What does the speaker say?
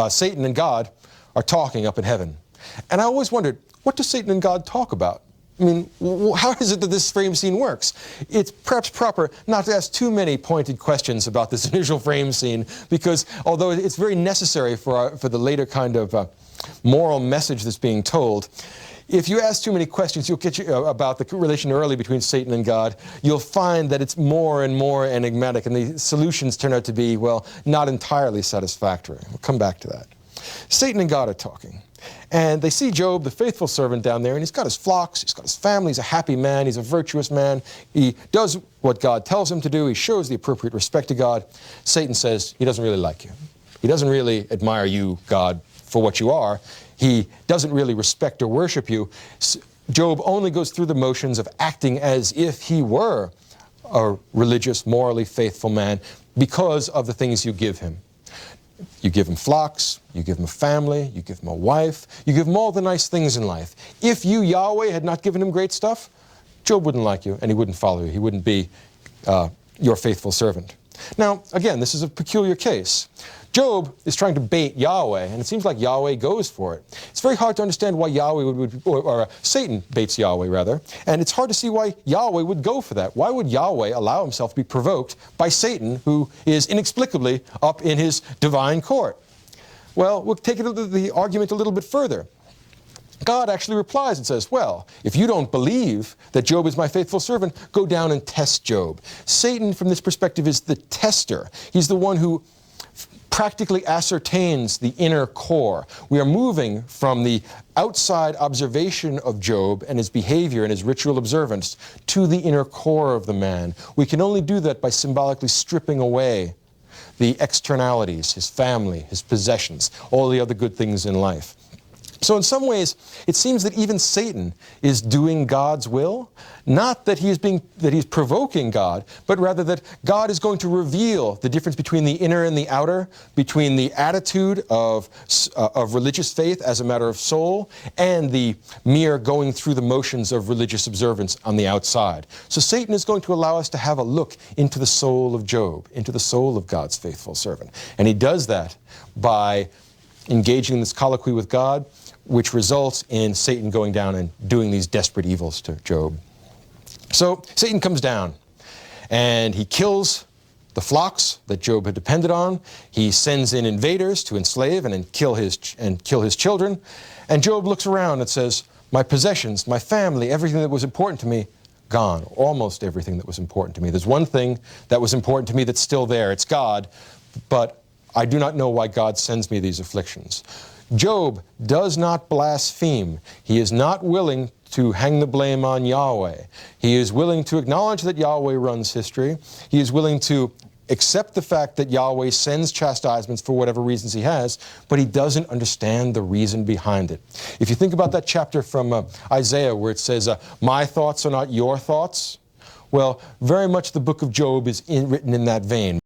Satan and God are talking up in heaven. And I always wondered, what do Satan and God talk about? I mean, how is it that this frame scene works? It's perhaps proper not to ask too many pointed questions about this initial frame scene, because although it's very necessary for the later kind of moral message that's being told, if you ask too many questions about the relation early between Satan and God, you'll find that it's more and more enigmatic, and the solutions turn out to be, well, not entirely satisfactory. We'll come back to that. Satan and God are talking. And they see Job, the faithful servant, down there, and he's got his flocks, he's got his family, he's a happy man, he's a virtuous man. He does what God tells him to do, he shows the appropriate respect to God. Satan says he doesn't really like you. He doesn't really admire you, God, for what you are. He doesn't really respect or worship you. Job only goes through the motions of acting as if he were a religious, morally faithful man because of the things you give him. You give him flocks, you give him a family, you give him a wife, you give him all the nice things in life. If you, Yahweh, had not given him great stuff, Job wouldn't like you and he wouldn't follow you. He wouldn't be your faithful servant. Now, again, this is a peculiar case. Job is trying to bait Yahweh, and it seems like Yahweh goes for it. It's very hard to understand why Yahweh or Satan baits Yahweh, rather, and it's hard to see why Yahweh would go for that. Why would Yahweh allow himself to be provoked by Satan, who is inexplicably up in his divine court? Well, we'll take the argument a little bit further. God actually replies and says, well, if you don't believe that Job is my faithful servant, go down and test Job. Satan, from this perspective, is the tester. He's the one who practically ascertains the inner core. We are moving from the outside observation of Job and his behavior and his ritual observance to the inner core of the man. We can only do that by symbolically stripping away the externalities, his family, his possessions, all the other good things in life. So in some ways, it seems that even Satan is doing God's will, not that he's provoking God, but rather that God is going to reveal the difference between the inner and the outer, between the attitude of religious faith as a matter of soul, and the mere going through the motions of religious observance on the outside. So Satan is going to allow us to have a look into the soul of Job, into the soul of God's faithful servant. And he does that by engaging in this colloquy with God, which results in Satan going down and doing these desperate evils to Job. So Satan comes down and he kills the flocks that Job had depended on. He sends in invaders to enslave and kill his children. And Job looks around and says, my possessions, my family, everything that was important to me, gone. Almost everything that was important to me. There's one thing that was important to me that's still there. It's God, but I do not know why God sends me these afflictions. Job does not blaspheme. He is not willing to hang the blame on Yahweh. He is willing to acknowledge that Yahweh runs history. He is willing to accept the fact that Yahweh sends chastisements for whatever reasons he has, but he doesn't understand the reason behind it. If you think about that chapter from Isaiah where it says, my thoughts are not your thoughts, well, very much the book of Job is written in that vein.